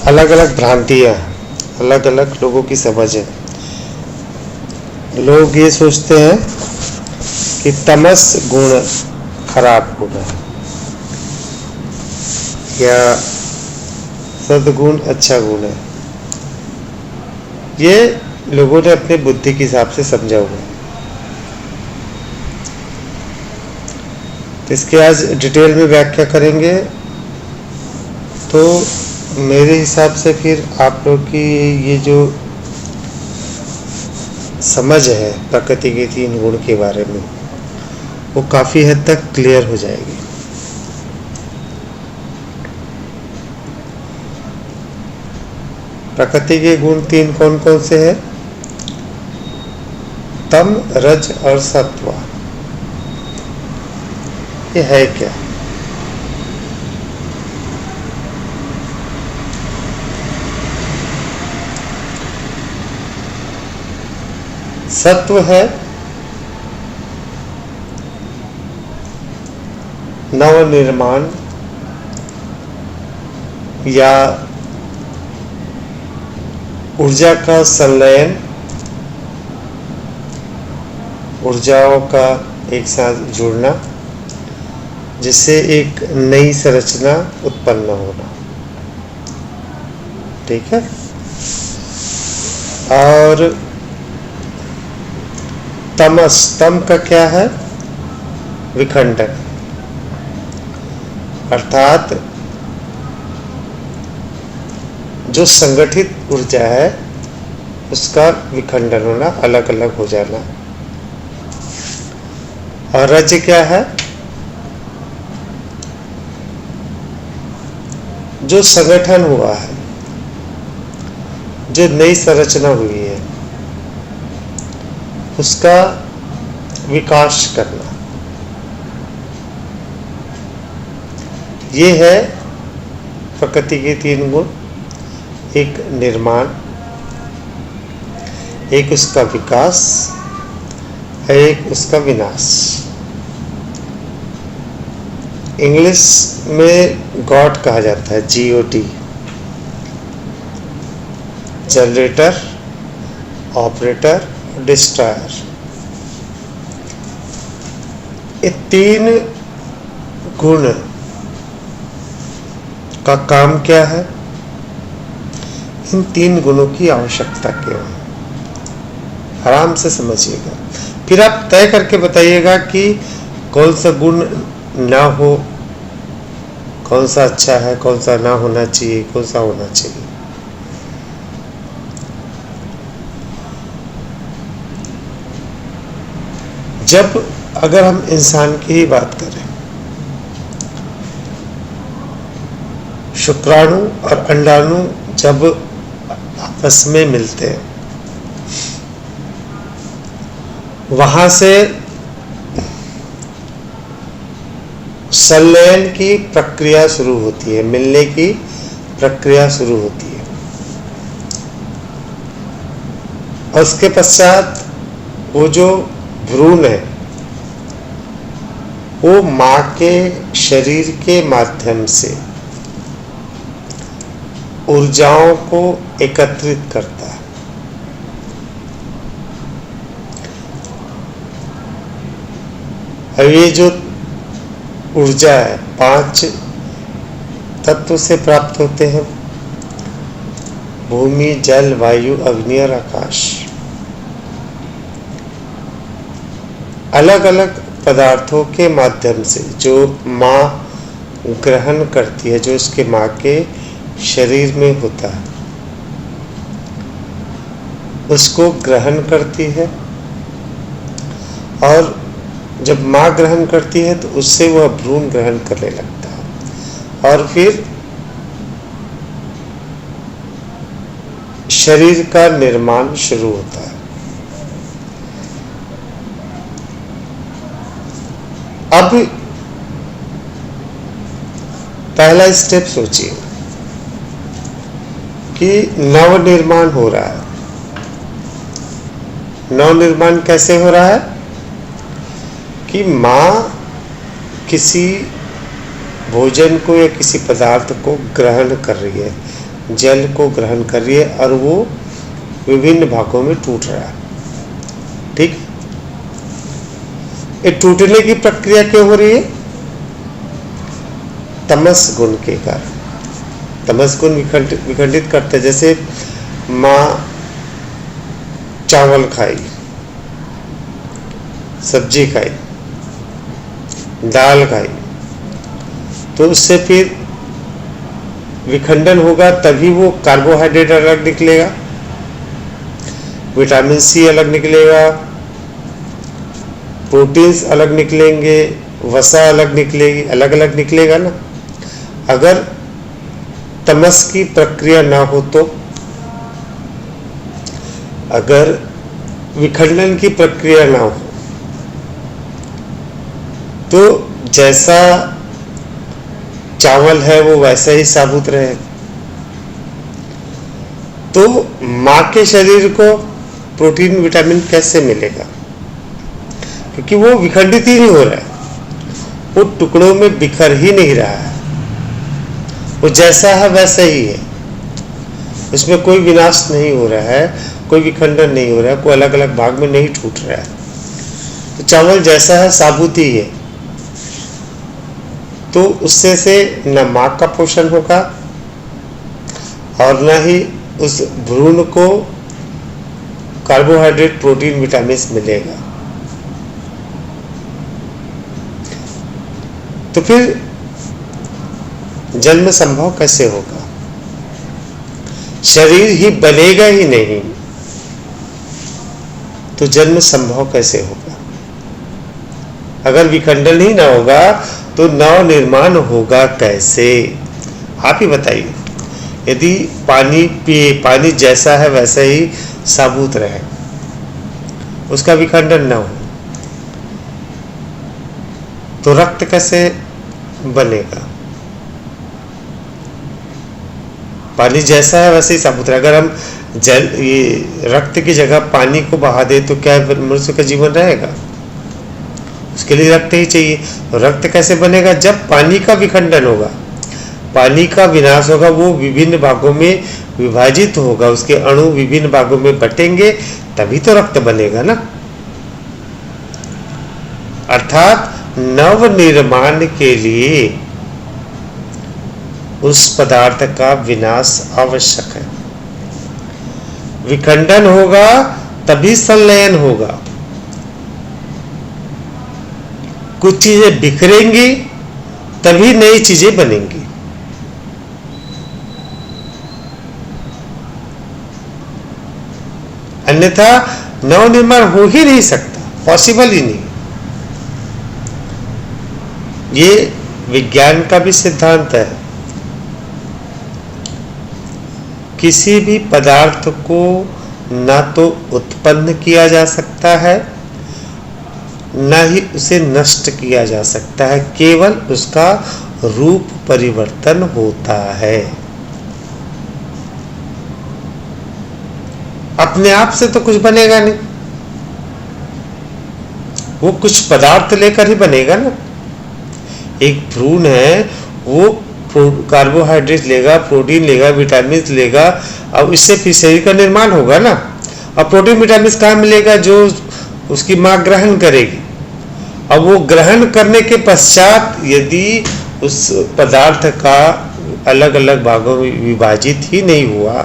अलग अलग भ्रांतियाँ, अलग अलग लोगों की समझ है। लोग ये सोचते हैं कि तमस गुण खराब गुण है या सद्गुण अच्छा गुण है। ये लोगों ने अपने बुद्धि के हिसाब से समझा हुआ है। तो इसके आज डिटेल में व्याख्या करेंगे। तो मेरे हिसाब से फिर आप लोग की ये जो समझ है प्रकृति के 3 गुण के बारे में, वो काफ़ी हद तक क्लियर हो जाएगी। प्रकृति के गुण 3 कौन कौन से हैं? तम, रज और सत्व। ये है क्या? सत्व है नवनिर्माण या ऊर्जा का संलयन, ऊर्जाओं का एक साथ जुड़ना, जिससे एक नई संरचना उत्पन्न होना। ठीक है। और तमस, तम का क्या है? विखंडन, अर्थात जो संगठित ऊर्जा है उसका विखंडन होना, अलग अलग हो जाना। और रज क्या है? जो संगठन हुआ है, जो नई संरचना हुई है, उसका विकास करना। ये है प्रकृति के 3 गुण। एक निर्माण, एक उसका विकास, एक उसका विनाश। इंग्लिश में गॉड कहा जाता है, GOD, जनरेटर, ऑपरेटर, डिस्ट्रॉयर। ये 3 गुण का काम क्या है? इन 3 गुणों की आवश्यकता क्यों है? आराम से समझिएगा, फिर आप तय करके बताइएगा कि कौन सा गुण ना हो, कौन सा अच्छा है, कौन सा ना होना चाहिए, कौन सा होना चाहिए। जब अगर हम इंसान की ही बात करें, शुक्राणु और अंडाणु जब आपस में मिलते हैं, वहां से संलयन की प्रक्रिया शुरू होती है, मिलने की प्रक्रिया शुरू होती है। और उसके पश्चात वो जो भ्रूण है, वो मां के शरीर के माध्यम से ऊर्जाओं को एकत्रित करता है। और ये जो ऊर्जा है 5 तत्व से प्राप्त होते हैं, भूमि, जल, वायु, अग्नि और आकाश। अलग अलग पदार्थों के माध्यम से जो माँ ग्रहण करती है, जो उसके माँ के शरीर में होता है, उसको ग्रहण करती है। और जब माँ ग्रहण करती है तो उससे वह भ्रूण ग्रहण करने लगता है, और फिर शरीर का निर्माण शुरू होता है। अब पहला स्टेप सोचिए कि नवनिर्माण हो रहा है। नवनिर्माण कैसे हो रहा है? कि माँ किसी भोजन को या किसी पदार्थ को ग्रहण कर रही है, जल को ग्रहण कर रही है और वो विभिन्न भागों में टूट रहा है। ठीक, ये टूटने की प्रक्रिया क्यों हो रही है? तमस गुण के कारण। तमस गुण विखंडित करते, जैसे माँ चावल खाई, सब्जी खाई, दाल खाई, तो उससे फिर विखंडन होगा, तभी वो कार्बोहाइड्रेट अलग निकलेगा, विटामिन सी अलग निकलेगा, प्रोटीन्स अलग निकलेंगे, वसा अलग निकलेगी, अलग अलग निकलेगा ना। अगर तमस की प्रक्रिया ना हो तो, अगर विखंडन की प्रक्रिया ना हो तो जैसा चावल है वो वैसा ही साबुत रहे। तो माँ के शरीर को प्रोटीन विटामिन कैसे मिलेगा? क्योंकि वो विखंडित ही नहीं हो रहा है, वो टुकड़ों में बिखर ही नहीं रहा है, वो जैसा है वैसा ही है, उसमें कोई विनाश नहीं हो रहा है, कोई विखंडन नहीं हो रहा है, कोई अलग अलग भाग में नहीं टूट रहा है। तो चावल जैसा है साबुत ही है, तो उससे से न माँ का पोषण होगा और न ही उस भ्रूण को कार्बोहाइड्रेट प्रोटीन विटामिन मिलेगा। तो फिर जन्म संभव कैसे होगा? शरीर ही बनेगा ही नहीं तो जन्म संभव कैसे होगा? अगर विखंडन ही ना होगा तो नव निर्माण होगा कैसे? आप ही बताइए। यदि पानी पिए, पानी जैसा है वैसा ही साबुत रहे, उसका विखंडन ना हो, तो रक्त कैसे बनेगा? पानी जैसा है वैसे ही साबुत रहे। अगर हम जल ये रक्त की जगह पानी को बहा दे तो क्या मनुष्य का जीवन रहेगा? उसके लिए रक्त ही चाहिए। तो रक्त कैसे बनेगा? जब पानी का विखंडन होगा, पानी का विनाश होगा, वो विभिन्न भागों में विभाजित होगा, उसके अणु विभिन्न भागों में बटेंगे, तभी तो रक्त बनेगा ना। अर्थात नव निर्माण के लिए उस पदार्थ का विनाश आवश्यक है। विखंडन होगा तभी संलयन होगा। कुछ चीजें बिखरेंगी तभी नई चीजें बनेंगी। अन्यथा नवनिर्माण हो ही नहीं सकता, पॉसिबल ही नहीं। ये विज्ञान का भी सिद्धांत है। किसी भी पदार्थ को ना तो उत्पन्न किया जा सकता है, ना ही उसे नष्ट किया जा सकता है, केवल उसका रूप परिवर्तन होता है। अपने आप से तो कुछ बनेगा नहीं, वो कुछ पदार्थ लेकर ही बनेगा ना। एक भ्रूण है, वो कार्बोहाइड्रेट लेगा, प्रोटीन लेगा, विटामिन लेगा, अब इससे फिर शरीर का निर्माण होगा ना। अब प्रोटीन विटामिन कहाँ मिलेगा? जो उसकी माँ ग्रहण करेगी। अब वो ग्रहण करने के पश्चात यदि उस पदार्थ का अलग अलग भागों में विभाजित ही नहीं हुआ,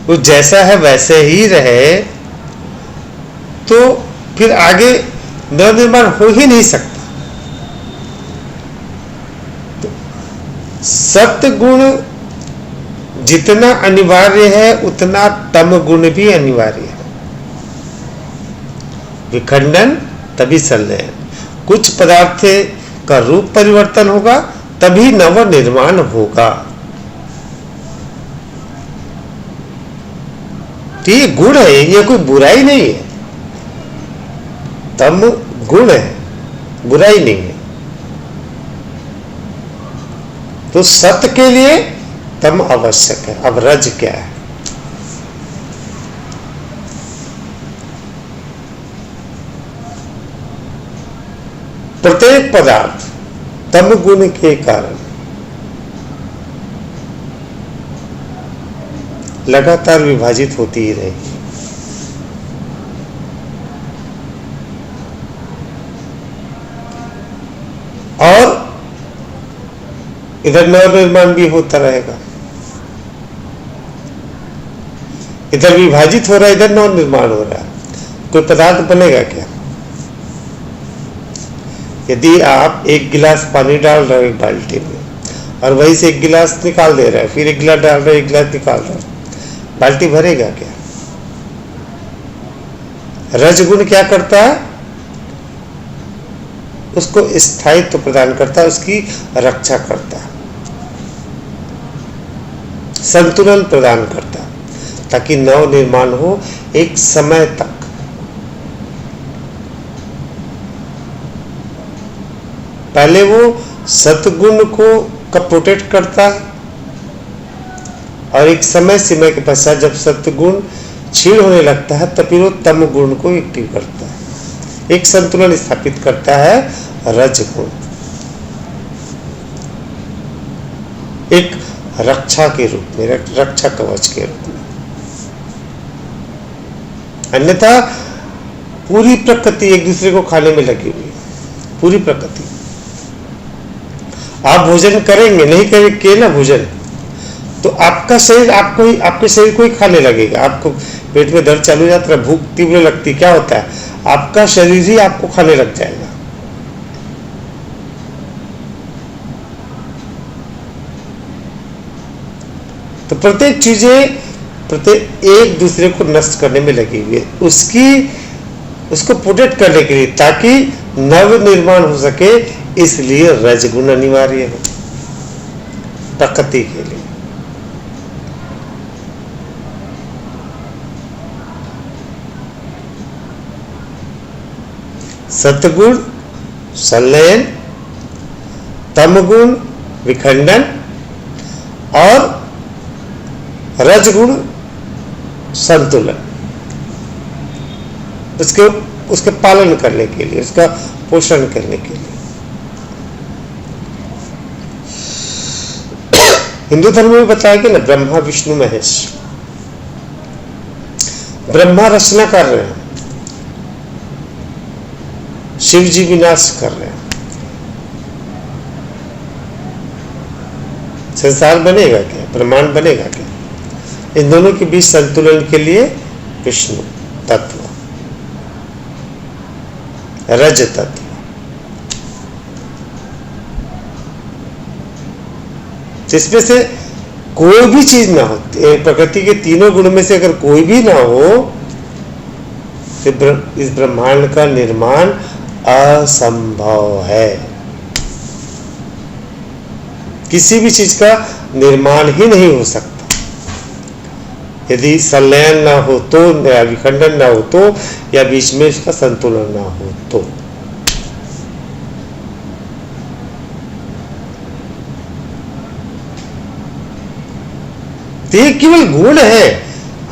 वो जैसा है वैसे ही रहे, तो फिर आगे नवनिर्माण हो ही नहीं सकता। सत्य गुण जितना अनिवार्य है उतना तम गुण भी अनिवार्य है। विखंडन तभी संलयन। कुछ पदार्थ का रूप परिवर्तन होगा तभी नव निर्माण होगा। तो ये गुण है, ये कोई बुराई नहीं है। तम गुण है, बुराई नहीं है। तो सत्य के लिए तम आवश्यक है। अब रज क्या है? प्रत्येक पदार्थ तम गुण के कारण लगातार विभाजित होती ही रहेगी। और इधर नवनिर्माण भी होता रहेगा, इधर विभाजित हो रहा है, इधर नवनिर्माण हो रहा है। कोई पदार्थ बनेगा क्या? यदि आप एक गिलास पानी डाल रहे हो एक बाल्टी में और वहीं से एक गिलास निकाल दे रहा है, फिर एक गिलास डाल रहे हो, एक गिलास निकाल रहे हो, बाल्टी भरेगा क्या? रजगुण क्या करता है? उसको स्थायित्व प्रदान करता है, उसकी रक्षा करता है, संतुलन प्रदान करता है, ताकि नव निर्माण हो एक समय तक। पहले वो सतगुण का प्रोटेक्ट करता है और एक समय सीमा के पश्चात जब सतगुण क्षीण होने लगता है तब फिर वो तम गुण को एक्टिव करता है, एक संतुलन स्थापित करता है रजगुण, एक रक्षा के रूप में, रक्षा कवच के रूप में। अन्यथा पूरी प्रकृति एक दूसरे को खाने में लगी हुई, पूरी प्रकृति। आप भोजन करेंगे, नहीं करेंगे ना भोजन, तो आपका शरीर आपके शरीर को ही खाने लगेगा। आपको पेट में दर्द चालू हो जाता है, भूख तीव्र लगती, क्या होता है? आपका शरीर ही आपको खाने लग जाएगा। तो प्रत्येक एक दूसरे को नष्ट करने में लगी हुई है, उसको प्रोटेक्ट करने के लिए, ताकि नव निर्माण हो सके। इसलिए रजगुण अनिवार्य है प्रकृति के लिए। सतगुण संलयन, तमगुण विखंडन और रजगुण संतुलन, उसके पालन करने के लिए, उसका पोषण करने के लिए। हिंदू धर्म में बताया गया ना, ब्रह्मा विष्णु महेश। ब्रह्मा रचना कर रहे हैं, शिव जी विनाश कर रहे हैं। संसार बनेगा क्या? ब्रह्मांड बनेगा क्या? इन दोनों के बीच संतुलन के लिए विष्णु तत्व, रज तत्व, जिसमें से कोई भी चीज ना हो, प्रकृति के तीनों गुणों में से अगर कोई भी ना हो तो इस ब्रह्मांड का निर्माण असंभव है। किसी भी चीज का निर्माण ही नहीं हो सकता यदि संलयन ना हो तो, या विखंडन ना हो तो, या बीच में उसका संतुलन ना हो तो। ये केवल गुण है।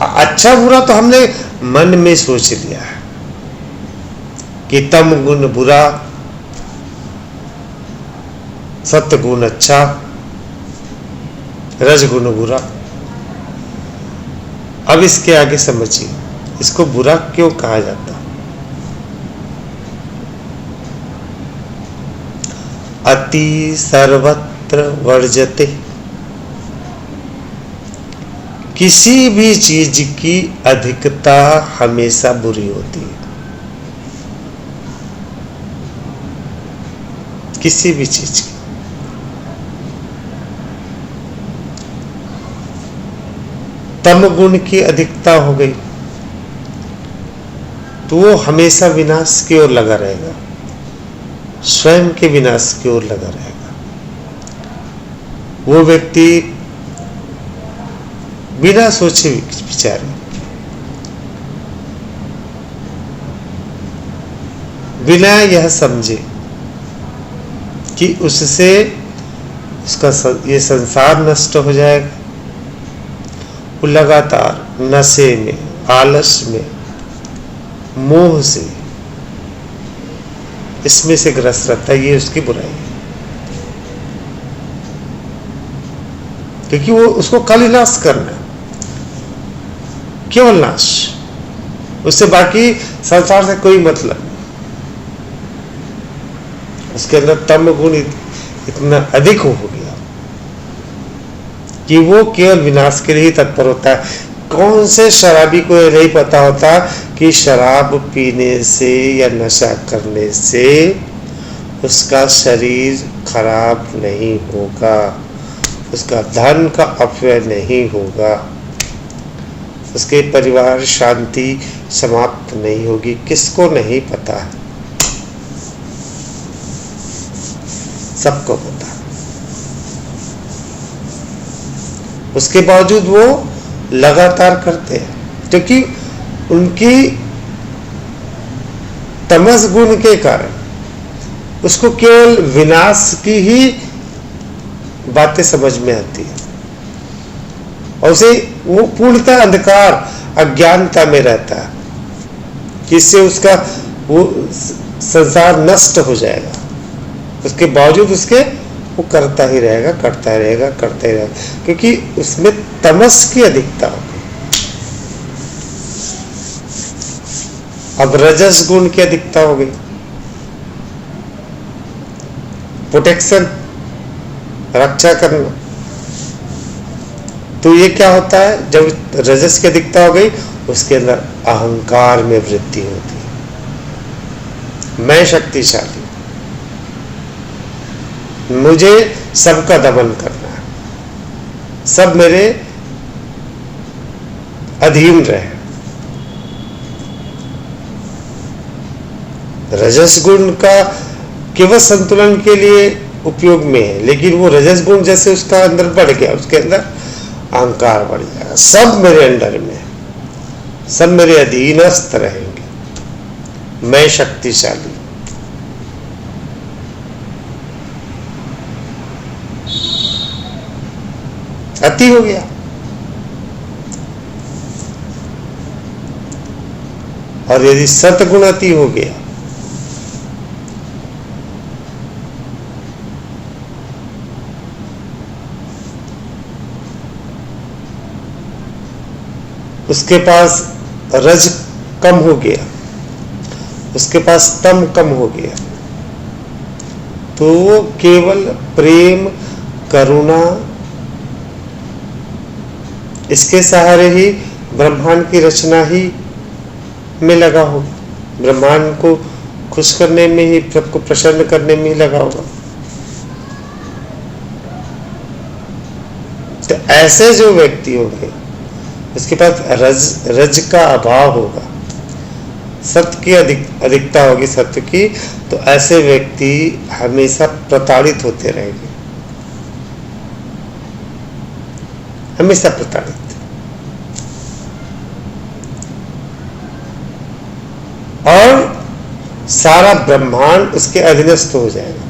अच्छा बुरा तो हमने मन में सोच लिया है कि तम गुण बुरा, सत्य गुण अच्छा, रज गुण बुरा। अब इसके आगे समझिए, इसको बुरा क्यों कहा जाता? अति सर्वत्र वर्जते। किसी भी चीज की अधिकता हमेशा बुरी होती है, किसी भी चीज की। तम गुण की अधिकता हो गई तो वो हमेशा विनाश की ओर लगा रहेगा, स्वयं के विनाश की ओर लगा रहेगा। वो व्यक्ति बिना सोचे विचारे, बिना यह समझे कि उससे उसका ये संसार नष्ट हो जाएगा, वो लगातार नशे में, आलस में, मोह से, इसमें से ग्रस्त रहता है। ये उसकी बुराई है, क्योंकि वो उसको कल विनाश करना है। केवल नाश, उससे बाकी संसार से कोई मतलब नहीं। उसके अंदर तम गुण इतना अधिक हो गया कि वो केवल विनाश के लिए ही तत्पर होता है। कौन से शराबी को ये नहीं पता होता कि शराब पीने से या नशा करने से उसका शरीर खराब नहीं होगा, उसका धन का अपव्यय नहीं होगा, उसके परिवार शांति समाप्त नहीं होगी। किसको नहीं पता है? सबको पता है। उसके बावजूद वो लगातार करते हैं क्योंकि उनकी तमस गुण के कारण उसको केवल विनाश की ही बातें समझ में आती है और उसे वो पूर्णतः अंधकार अज्ञानता में रहता है कि इससे उसका वो संसार नष्ट हो जाएगा। उसके बावजूद उसके वो करता ही रहेगा, करता ही रहेगा, करता ही रहेगा, क्योंकि उसमें तमस की अधिकता होगी। अब रजस गुण की अधिकता हो गई, प्रोटेक्शन, रक्षा करना। तो ये क्या होता है, जब रजस की अधिकता हो गई उसके अंदर अहंकार में वृद्धि होती है। मैं शक्तिशाली, मुझे सबका दमन करना है, सब मेरे अधीन रहे। रजस गुण का केवल संतुलन के लिए उपयोग में है, लेकिन वो रजस गुण जैसे उसका अंदर बढ़ गया, उसके अंदर अहंकार बढ़ जाएगा। सब मेरे अंडर में, सब मेरे अधीनस्थ रहेंगे, मैं शक्तिशाली। अति हो गया। और यदि सतगुण अति हो गया, उसके पास रज कम हो गया, उसके पास तम कम हो गया, तो वो केवल प्रेम, करुणा, इसके सहारे ही ब्रह्मांड की रचना ही में लगा होगा, ब्रह्मांड को खुश करने में ही, सबको प्रसन्न करने में ही लगा होगा। तो ऐसे जो व्यक्ति होंगे उसके पास रज का अभाव होगा, सत्य की अधिकता होगी, सत्य की, तो ऐसे व्यक्ति हमेशा प्रताड़ित होते रहेंगे, हमेशा प्रताड़ित। और सारा ब्रह्मांड उसके अधीनस्थ हो जाएगा,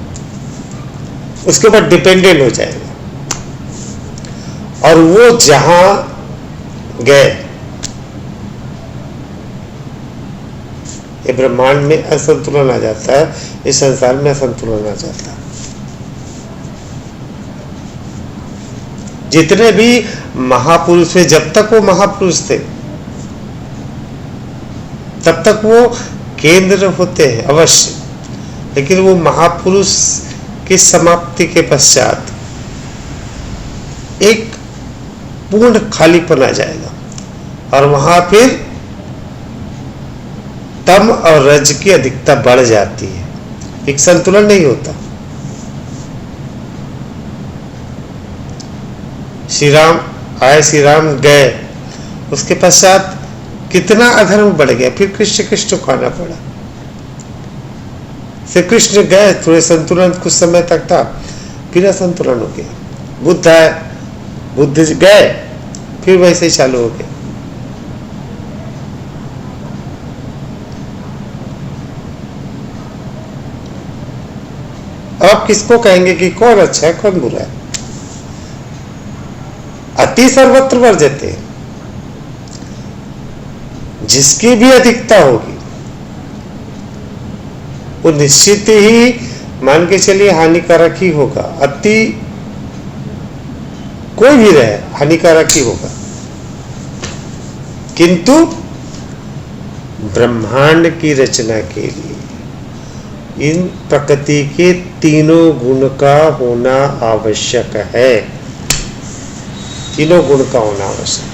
उसके ऊपर डिपेंडेंट हो जाएगा। और वो जहां गए, ये ब्रह्मांड में असंतुलन आ जाता है, इस संसार में असंतुलन आ जाता है। जितने भी महापुरुष थे, जब तक वो महापुरुष थे तब तक वो केंद्र होते हैं अवश्य, लेकिन वो महापुरुष की समाप्ति के पश्चात एक पूर्ण खालीपन आ जाएगा और वहां फिर तम और रज की अधिकता बढ़ जाती है, एक संतुलन नहीं होता। श्री राम आए, श्री राम गए, उसके पश्चात कितना अधर्म बढ़ गया, फिर कृष्ण कृष्ण खाना पड़ा। श्री कृष्ण गए, थोड़े संतुलन कुछ समय तक था, फिर असंतुलन हो गया। बुद्ध आए, बुद्ध गए, फिर वैसे ही चालू हो गया। अब किसको कहेंगे कि कौन अच्छा है कौन बुरा है? अति सर्वत्र वर्जते, जिसकी भी अधिकता होगी वो निश्चित ही मान के चलिए हानिकारक ही होगा। अति कोई भी रहे हानिकारक ही होगा। किंतु ब्रह्मांड की रचना के लिए इन प्रकृति के तीनों गुण का होना आवश्यक है। तीनों गुण का होना आवश्यक,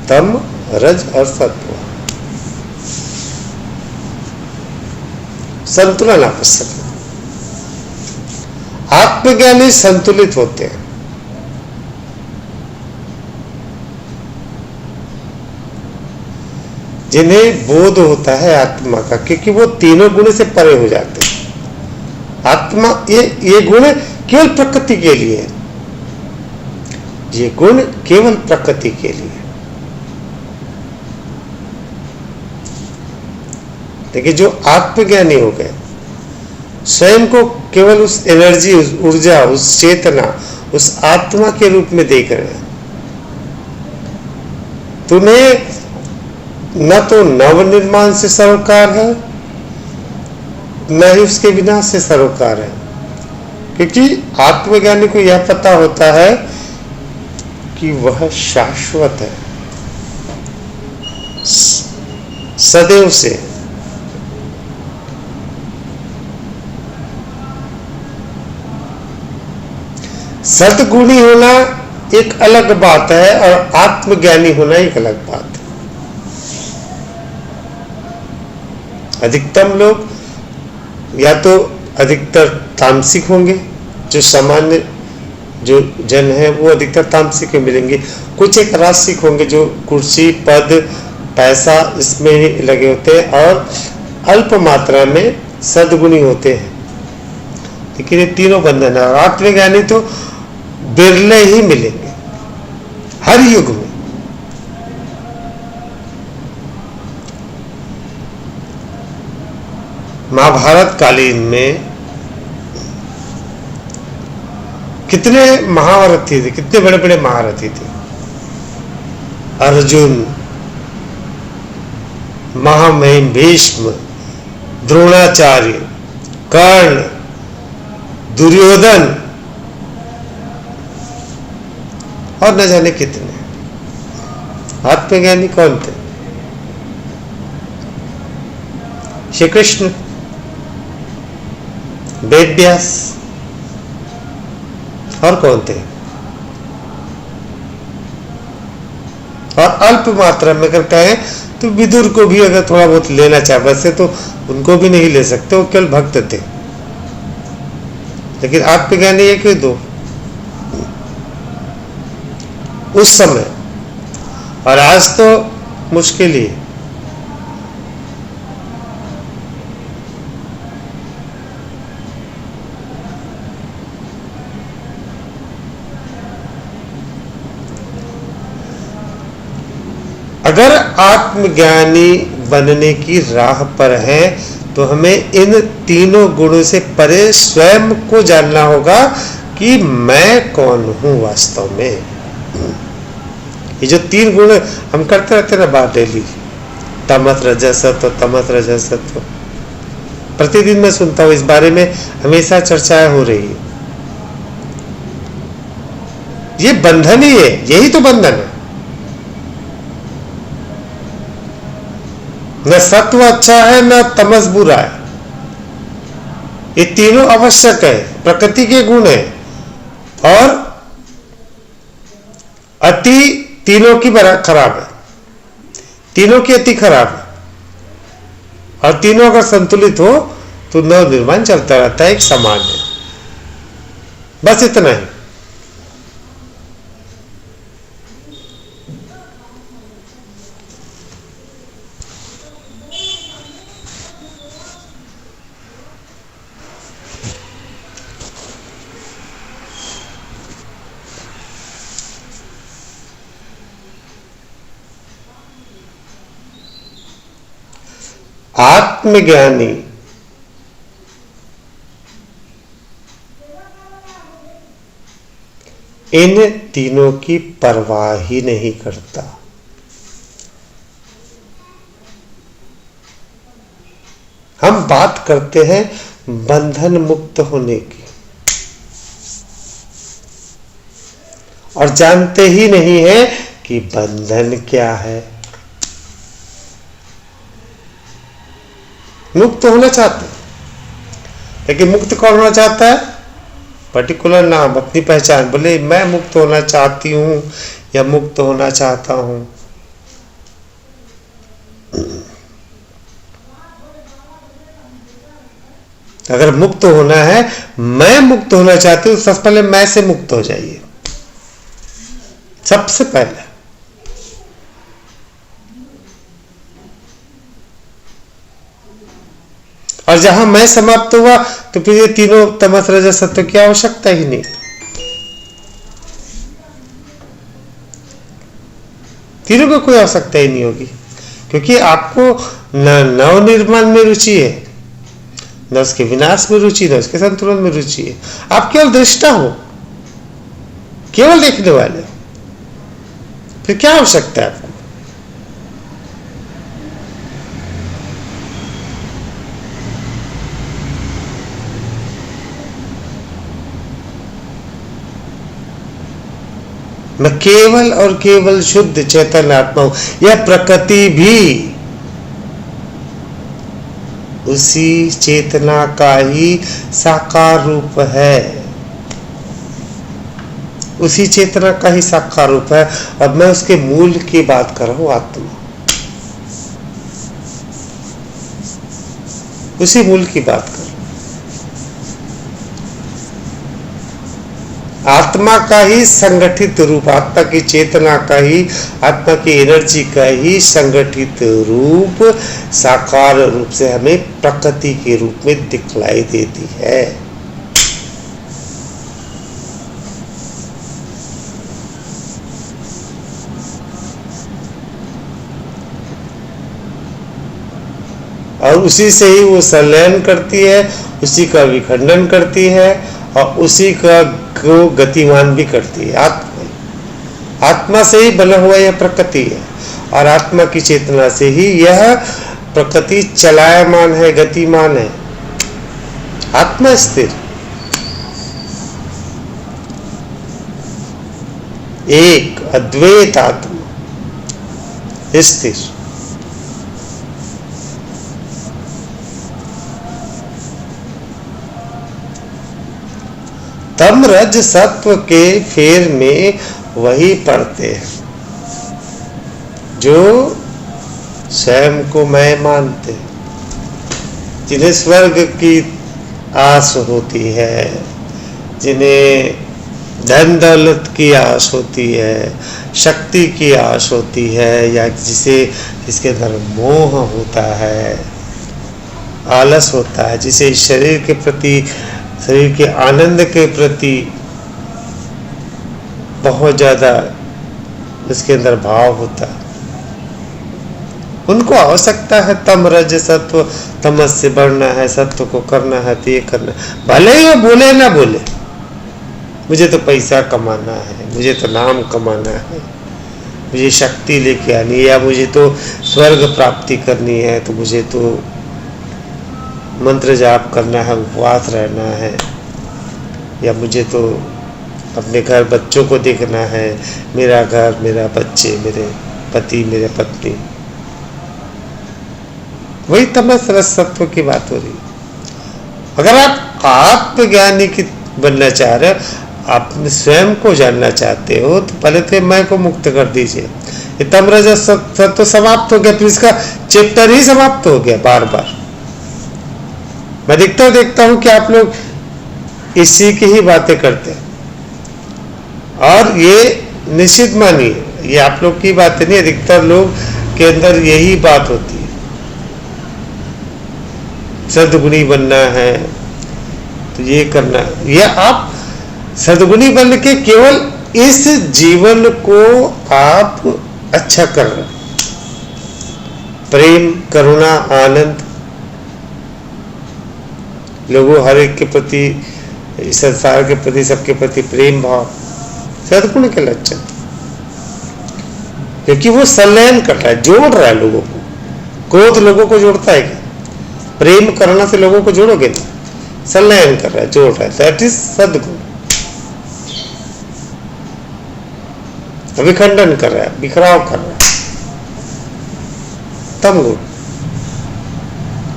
तम, रज और सत्व। संतुलन आवश्यक है। आत्मज्ञानी संतुलित होते हैं। जिन्हें बोध होता है आत्मा का, क्योंकि वो तीनों गुण से परे हो जाते हैं। आत्मा ये गुण केवल प्रकृति के लिए है। ये गुण केवल प्रकृति के लिए। देखिए, जो आत्मज्ञानी हो गए, स्वयं को केवल उस एनर्जी, उस ऊर्जा, उस चेतना, उस आत्मा के रूप में देख रहे हैं। तुम्हें न तो नव निर्माण से सरोकार है, न ही उसके विनाश से सरोकार है, क्योंकि आत्मज्ञानी को यह पता होता है कि वह शाश्वत है, सदैव से। सद्गुणी होना एक अलग बात है और आत्मज्ञानी होना एक अलग बात है। अधिकतम लोग या तो अधिकतर तामसिक होंगे, जो सामान्य जो जन है वो अधिकतर तामसिक में मिलेंगे। कुछ एक राजसिक होंगे जो कुर्सी, पद, पैसा इसमें लगे होते हैं, और अल्प मात्रा में सद्गुणी होते हैं। लेकिन ये तीनों बंधन है। और आत्मज्ञानी तो बिरले ही मिलेंगे हर युग में। महाभारत कालीन में कितने महारथी थे, कितने बड़े बड़े महारथी थे। अर्जुन, महामहिम भीष्म, द्रोणाचार्य, कर्ण, दुर्योधन और न जाने कितने। आत्मज्ञानी कौन थे? श्री कृष्ण, वेद व्यास, और कौन थे? और अल्प मात्रा में अगर कहें तो विदुर को भी अगर थोड़ा बहुत लेना चाहे, वैसे तो उनको भी नहीं ले सकते, वो केवल भक्त थे। लेकिन आत्मज्ञानी एक ही दो उस समय, और आज तो मुश्किल ही। अगर आत्मज्ञानी बनने की राह पर है तो हमें इन तीनों गुणों से परे स्वयं को जानना होगा कि मैं कौन हूं वास्तव में। ये जो तीन गुण हम करते रहते ना बात डेली, तमस रजस सत्व, तमस रजस सत्व, प्रतिदिन मैं सुनता हूं, इस बारे में हमेशा चर्चाएं हो रही है। ये बंधन ही है, यही तो बंधन है। न सत्व अच्छा है, न तमस बुरा है। ये तीनों आवश्यक है, प्रकृति के गुण है। और अति तीनों की खराब है, तीनों की अति खराब है। और तीनों अगर संतुलित हो तो नव निर्माण चलता रहता है, एक समान है। बस इतना ही। आत्मज्ञानी इन तीनों की परवाह ही नहीं करता। हम बात करते हैं बंधन मुक्त होने की, और जानते ही नहीं है कि बंधन क्या है। मुक्त होना चाहते हैं, लेकिन मुक्त कौन होना चाहता है? पर्टिकुलर नाम, अपनी पहचान। बोले मैं मुक्त होना चाहती हूं या मुक्त होना चाहता हूं। अगर मुक्त होना है, मैं मुक्त होना चाहती हूं, सबसे पहले मैं से मुक्त हो जाइए, सबसे पहले। और जहां मैं समाप्त हुआ तो फिर ये तीनों तमस रजस सत्व की आवश्यकता ही नहीं। तीनों को कोई आवश्यकता ही नहीं होगी, क्योंकि आपको न नव निर्माण में रुचि है, न उसके विनाश में रुचि, न उसके संतुलन में रुचि है। आप केवल दृष्टा हो, केवल देखने वाले। फिर क्या आवश्यकता है आपको? मैं केवल और केवल शुद्ध चैतन्य आत्मा हूं। यह प्रकृति भी उसी चेतना का ही साकार रूप है, उसी चेतना का ही साकार रूप है। अब मैं उसके मूल की बात कर रहा हूं, आत्मा, उसी मूल की बात कर। आत्मा का ही संगठित रूप, आत्मा की चेतना का ही, आत्मा की एनर्जी का ही संगठित रूप साकार रूप से हमें प्रकृति के रूप में दिखलाई देती है। और उसी से ही वो संलयन करती है, उसी का विखंडन करती है और उसी का को गतिमान भी करती है। आत्मा से ही बना हुआ यह प्रकृति है, और आत्मा की चेतना से ही यह प्रकृति चलायमान है, गतिमान है। आत्मा स्थिर, एक अद्वैत आत्मा स्थिर। तम रज सत्व के फेर में वही पड़ते हैं जो स्वयं को मैं मानते, जिन्हें स्वर्ग की आस होती है, जिन्हें धन दौलत की आस होती है, शक्ति की आस होती है, या जिसके अंदर मोह होता है, आलस होता है, जिसे शरीर के प्रति, शरीर के आनंद के प्रति बहुत ज्यादा उसके अंदर भाव होता है, उनको आवश्यकता है तम रज सत्व। तमस से बढ़ना है, सत्व को करना है, तो ये करना, भले ही वो बोले ना बोले, मुझे तो पैसा कमाना है, मुझे तो नाम कमाना है, मुझे शक्ति लेके आनी है, या मुझे तो स्वर्ग प्राप्ति करनी है, तो मुझे तो मंत्र जाप करना है, उपवास रहना है, या मुझे तो अपने घर बच्चों को देखना है, मेरा घर, मेरा बच्चे, मेरे पति, मेरे पत्नी। वही तमस रज सत्व की बात हो रही है। अगर आप आत्मज्ञानी की बनना चाह रहे हो, आप स्वयं को जानना चाहते हो, तो पहले तो मैं को मुक्त कर दीजिए। ये तम रज सत्व समाप्त हो गया, फिर इसका चैप्टर ही समाप्त हो गया। बार बार मैं देखता हूं कि आप लोग इसी की ही बातें करते हैं, और ये निश्चित मानिए, ये आप लोग की बातें नहीं, अधिकतर लोग के अंदर यही बात होती है। सद्गुणी बनना है तो ये करना, ये आप सद्गुणी बन के केवल इस जीवन को आप अच्छा कर रहे, प्रेम, करुणा, आनंद, लोगों हर एक के प्रति, संसार के प्रति, सबके प्रति प्रेम भाव, सद्गुण के लक्षण, क्योंकि वो संलयन कर रहा है, जोड़ रहा है लोगों को। क्रोध लोगों को जोड़ता है क्या? प्रेम करना से लोगों को जोड़ोगे ना, संलयन कर रहा है, जोड़ रहा है, दैट इज सद्गुण। विखंडन कर रहा है, बिखराव कर रहा है, तमगुण,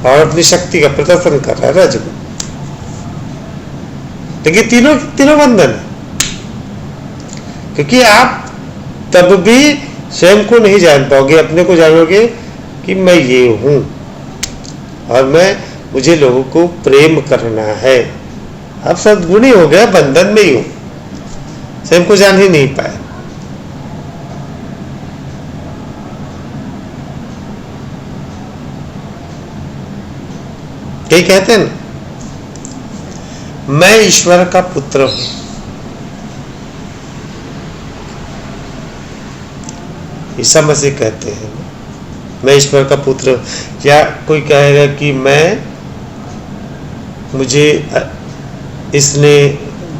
और अपनी शक्ति का प्रदर्शन कर रहा है रजगुण। लेकिन तीनों तीनों बंधन है, क्योंकि आप तब भी स्वयं को नहीं जान पाओगे, अपने को जानोगे कि मैं ये हूं और मुझे लोगों को प्रेम करना है। अब सद्गुणी हो गया, बंधन में ही हूं, स्वयं को जान ही नहीं पाए। कई कहते हैं ना, मैं ईश्वर का पुत्र हूं, ईसा मसीह कहते हैं मैं ईश्वर का पुत्र। या कोई कहेगा कि मुझे इसने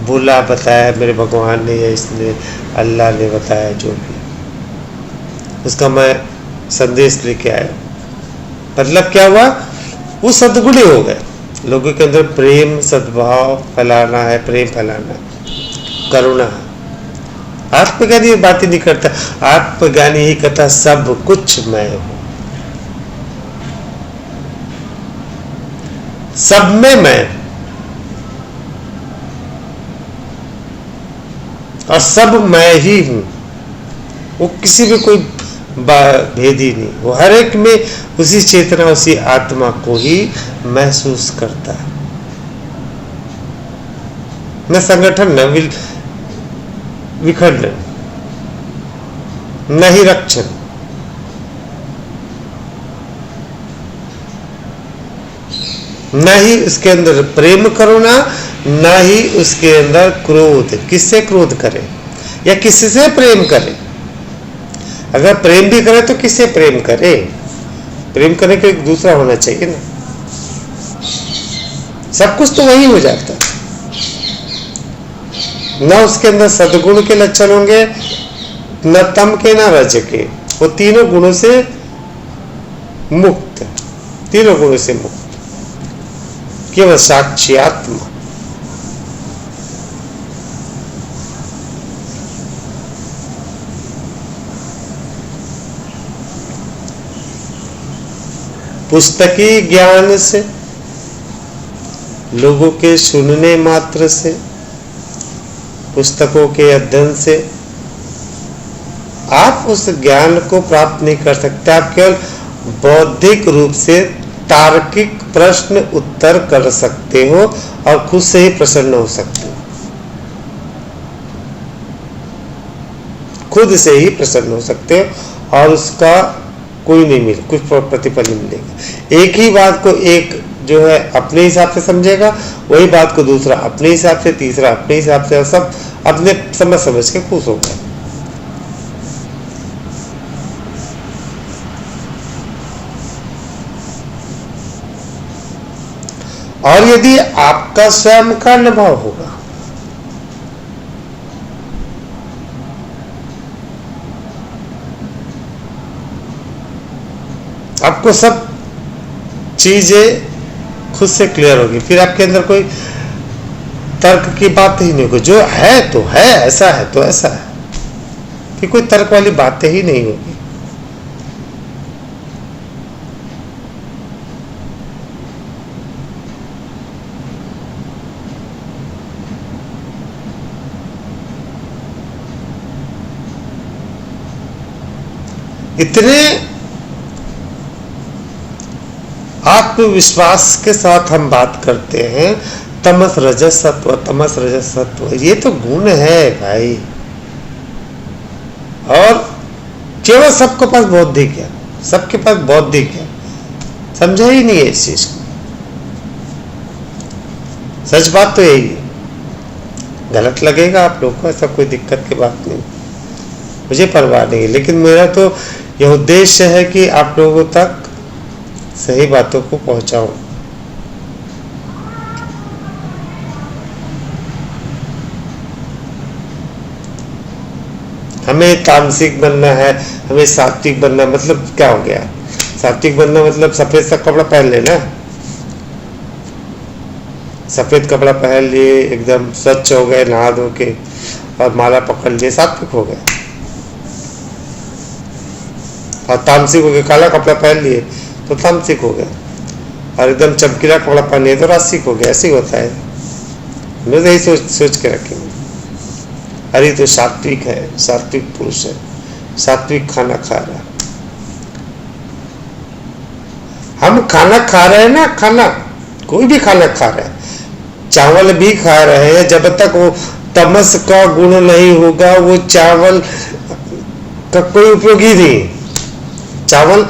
बोला, बताया, मेरे भगवान ने या इसने अल्लाह ने बताया, जो भी उसका मैं संदेश लेके आया। मतलब क्या हुआ, वो सद्गुणी हो गए। लोगों के अंदर प्रेम सद्भाव फैलाना है, प्रेम फैलाना है, करुणा है। आत्मज्ञानी बात ही नहीं करता, आत्मज्ञानी ही कहता सब कुछ मैं हूं, सब में मैं, और सब मैं ही हूं। वो किसी भी कोई भेद ही नहीं, वो हर एक में उसी चेतना, उसी आत्मा को ही महसूस करता है। न संगठन, न विखंडन, न ही रक्षण, न ही उसके अंदर प्रेम करुणा, न ही उसके अंदर क्रोध। किससे क्रोध करे या किससे प्रेम करे? अगर प्रेम भी करे तो किससे प्रेम करे? प्रेम करने का एक दूसरा होना चाहिए ना। सब कुछ तो वही हो जाता है। न उसके अंदर सद्गुण के लक्षण होंगे, न तम के, न रज के। वो तीनों गुणों से मुक्त, तीनों गुणों से मुक्त, केवल साक्षी आत्मा। पुस्तकी ज्ञान से, लोगों के सुनने मात्र से, पुस्तकों के अध्ययन से आप उस ज्ञान को प्राप्त नहीं कर सकते। आप केवल बौद्धिक रूप से तार्किक प्रश्न उत्तर कर सकते हो और खुद से ही प्रसन्न हो सकते हो, खुद से ही प्रसन्न हो सकते हो, और उसका कोई नहीं मिले, कुछ प्रतिफल नहीं मिलेगा। एक ही बात को एक जो है अपने हिसाब से समझेगा, वही बात को दूसरा अपने हिसाब से, तीसरा अपने हिसाब से, और सब अपने समझ के खुश हो गए। और यदि आपका स्वयं का अनुभव होगा, आपको सब चीजें खुद से क्लियर होगी, फिर आपके अंदर कोई तर्क की बात ही नहीं होगी। जो है तो है, ऐसा है तो ऐसा है, फिर कोई तर्क वाली बातें ही नहीं होगी। इतने आत्मविश्वास के साथ हम बात करते हैं। तमस रजस सत्व, तमस रजस सत्व, ये तो गुण है भाई। और केवल सबके पास बौद्धिक है, सबके पास बौद्धिक है, समझा ही नहीं है इस चीज को। सच बात तो यही है। गलत लगेगा आप लोग को, ऐसा कोई दिक्कत की बात नहीं, मुझे परवाह नहीं है। लेकिन मेरा तो यह उद्देश्य है कि आप लोगों तक सही बातों को पहुंचाऊं। हमें तामसिक बनना है, हमें सात्विक बनना, मतलब क्या हो गया? सात्विक बनना मतलब सफेद सा कपड़ा पहन लेना, सफेद कपड़ा पहन लिए, एकदम स्वच्छ हो गए, नहा धो के, और माला पकड़ लिए, सात्विक हो गए। और तामसिक हो गया, काला कपड़ा पहन लिए तो तामसिक हो गया, और एकदम चमकीला कपड़ा पहन लिए तो रासिक हो गया। ऐसे ही होता है। मैं तो यही सोच के रखेंगे। अरे तो सात्विक है, सात्विक पुरुष है, सात्विक खाना खा रहा है। हम खाना खा रहे हैं ना, खाना कोई भी खाना खा रहे हैं, चावल भी खा रहे हैं, जब तक वो तमस का गुण नहीं होगा वो चावल का कोई उपयोगी नहीं। चावल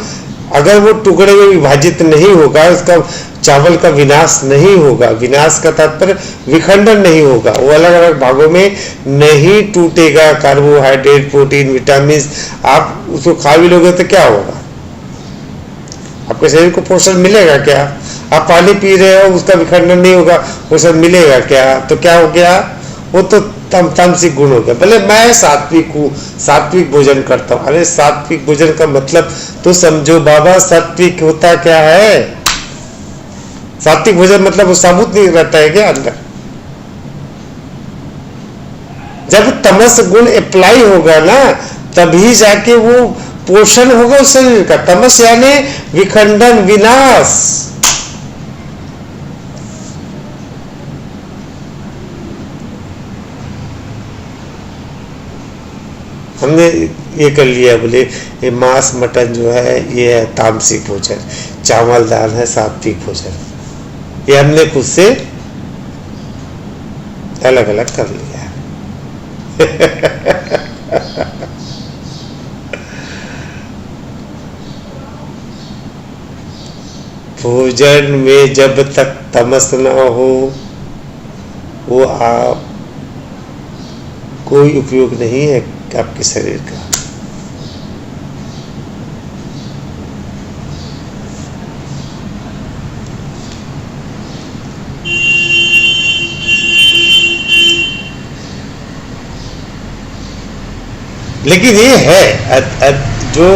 अगर वो टुकड़े में विभाजित नहीं होगा, उसका चावल का विनाश नहीं होगा, विनाश का तात्पर्य विखंडन नहीं होगा, वो अलग अलग भागों में नहीं टूटेगा। कार्बोहाइड्रेट, प्रोटीन, विटामिन, आप उसको खा भी लोगे तो क्या होगा? आपके शरीर को पोषण मिलेगा क्या? आप पानी पी रहे हो, उसका विखंडन नहीं होगा, पोषण मिलेगा क्या? तो क्या हो गया? वो तो तामसिक गुण हो गया। भले मैं सात्विक हूँ, सात्विक भोजन करता हूँ। अरे सात्विक भोजन का मतलब तो समझो बाबा, सात्विक होता क्या है? सात्विक भोजन मतलब वो साबुत नहीं रहता है क्या अंदर? जब तमस गुण अप्लाई होगा ना, तभी जाके वो पोषण होगा उस शरीर का। तमस यानी विखंडन, विनाश। हमने ये कर लिया, बोले ये मांस मटन जो है ये है तामसिक भोजन, चावल दाल है सात्विक भोजन। ये हमने खुद से अलग अलग कर लिया। भोजन में जब तक तमस न हो वो आप कोई उपयोग नहीं है आपके शरीर का। लेकिन ये है जो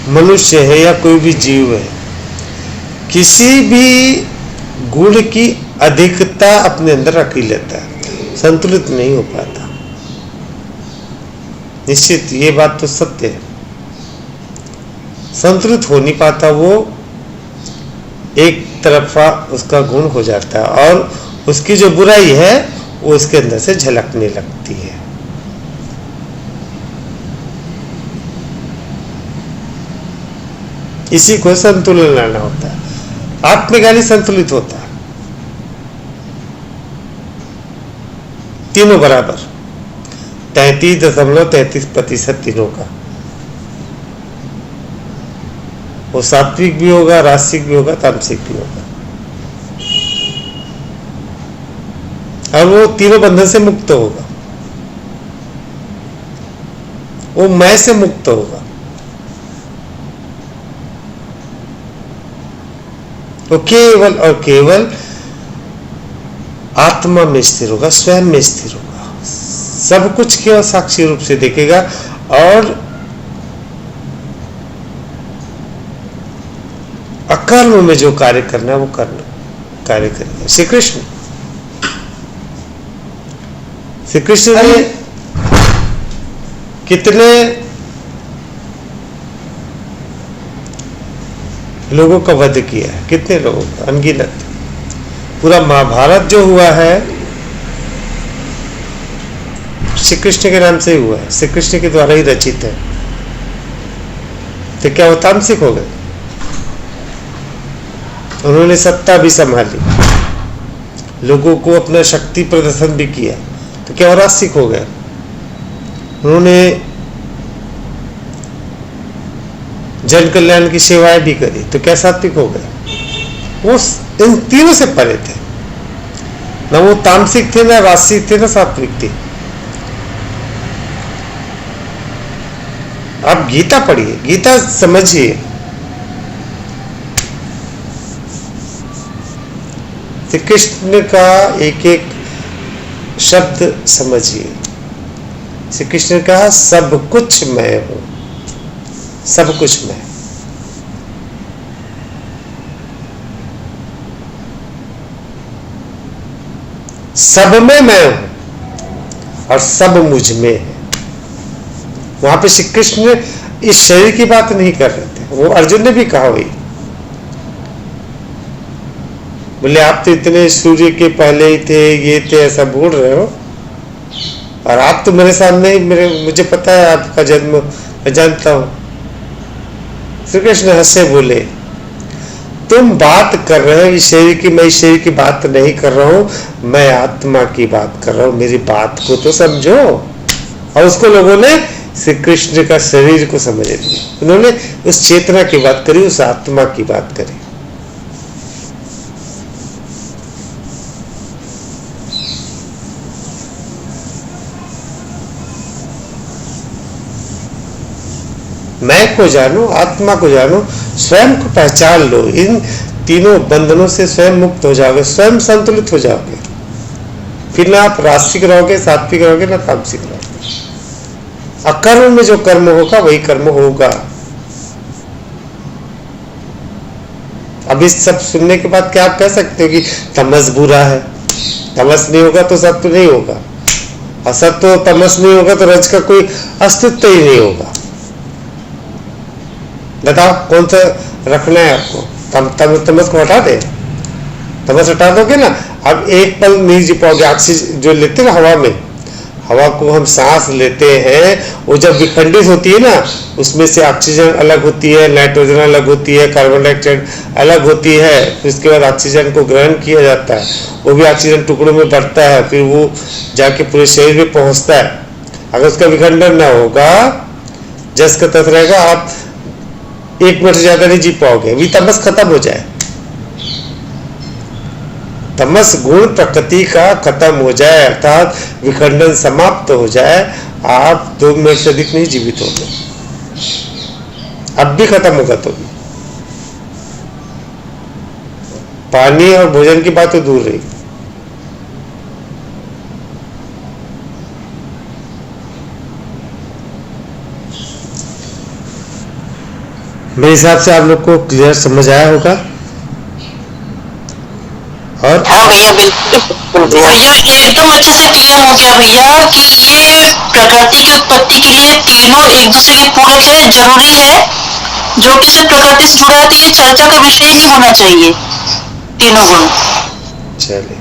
मनुष्य है या कोई भी जीव है, किसी भी गुण की अधिकता अपने अंदर रख ही लेता है, संतुलित नहीं हो पाता। निश्चित ये बात तो सत्य है, संतुलित हो नहीं पाता, वो एक तरफा उसका गुण हो जाता है और उसकी जो बुराई है वो उसके अंदर से झलकने लगती है। इसी को संतुलन लाना होता है। आत्मज्ञानी संतुलित होता है, तीनों बराबर, 33.33% तीनों का। वो सात्विक भी होगा, रासिक भी होगा, तामसिक भी होगा, और वो तीनों बंधन से मुक्त होगा, वो मैं से मुक्त होगा, वो केवल और केवल आत्मा में स्थिर होगा, स्वयं में स्थिर होगा, सब कुछ केवल साक्षी रूप से देखेगा और अकर्म में जो कार्य करना है वो कार्य करेगा। श्री कृष्ण ने कितने लोगों का वध किया है, कितने लोगों का, अनगिनत। पूरा महाभारत जो हुआ है श्री कृष्ण के नाम से ही हुआ है, श्री कृष्ण के द्वारा ही रचित है। तो क्या वो तामसिक हो गए? उन्होंने सत्ता भी संभाली, लोगों को अपना शक्ति प्रदर्शन भी किया, तो क्या वो रासिक हो गए? उन्होंने जन कल्याण की सेवाएं भी करी, तो क्या सात्विक हो गए? वो इन तीनों से परे थे, ना वो तामसिक थे, ना रासिक थे, ना सात्विक थे। आप गीता पढ़िए, गीता समझिए, श्री कृष्ण का एक एक शब्द समझिए। श्री कृष्ण का सब कुछ मैं हूं, सब कुछ मैं, सब में मैं हूं, और सब मुझ में है। वहां पे श्री कृष्ण इस शरीर की बात नहीं कर रहे थे, वो अर्जुन ने भी कहा वही, बोले आप तो इतने सूर्य के पहले ही थे, ये थे, ऐसा बोल रहे हो, और आप तो मेरे सामने, मुझे पता है आपका जन्म, मैं जानता हूं। श्री कृष्ण हंसे बोले, तुम बात कर रहे हो इस शरीर की, मैं इस शरीर की बात नहीं कर रहा हूं, मैं आत्मा की बात कर रहा हूं, मेरी बात को तो समझो। और उसको लोगों ने श्री कृष्ण का शरीर को समझ लिया, उन्होंने उस चेतना की बात करी, उस आत्मा की बात करी। मैं को जानो, आत्मा को जानो, स्वयं को पहचान लो, इन तीनों बंधनों से स्वयं मुक्त हो जाओगे, स्वयं संतुलित हो जाओगे। फिर ना आप रासिक रहोगे, सात्विक रहोगे, ना तामसिक रहोगे। अकर्म में जो कर्म होगा वही कर्म होगा। अब इस सब सुनने के बाद क्या आप कह सकते हो कि तमस बुरा है? तमस नहीं होगा तो सत्य नहीं होगा, और सत्य तमस नहीं होगा तो रज का कोई अस्तित्व ही नहीं होगा। बताओ कौन सा रखना है आपको? तमस को हटा दे, तमस हटा दोगे ना, अब एक पल नहीं जी पाओगे। ऑक्सीजन जो लेते हैं हवा में, हवा को हम सांस लेते हैं, वो जब विखंडित होती है ना, उसमें से ऑक्सीजन अलग होती है, नाइट्रोजन अलग होती है, कार्बन डाइऑक्साइड अलग होती है, फिर उसके बाद ऑक्सीजन को ग्रहण किया जाता है, वो भी ऑक्सीजन टुकड़ों में बढ़ता है, फिर वो जाके पूरे शरीर में पहुंचता है। अगर उसका विखंडन ना होगा, जस का तस रहेगा, आप 1 मिनट से ज्यादा नहीं जी पाओगे, भी तमस खत्म हो जाए, तमस गुण प्रकृति का खत्म हो जाए, अर्थात विखंडन समाप्त हो जाए, आप 2 मिनट से अधिक नहीं जीवित होंगे। अब भी खत्म होगा तो भी। पानी और भोजन की बात तो दूर रही। मेरे हिसाब से आप लोग को क्लियर समझ आया होगा। और हाँ भैया, बिल्कुल भैया, एकदम अच्छे से क्लियर हो गया भैया कि ये प्रकृति की उत्पत्ति के लिए तीनों एक दूसरे के पूरक है, जरूरी है। जो कि सिर्फ प्रकृति से जुड़ा है तो ये चर्चा का विषय ही होना चाहिए, तीनों गुण। चलिए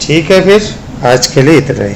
ठीक है, फिर आज के लिए इतना ही।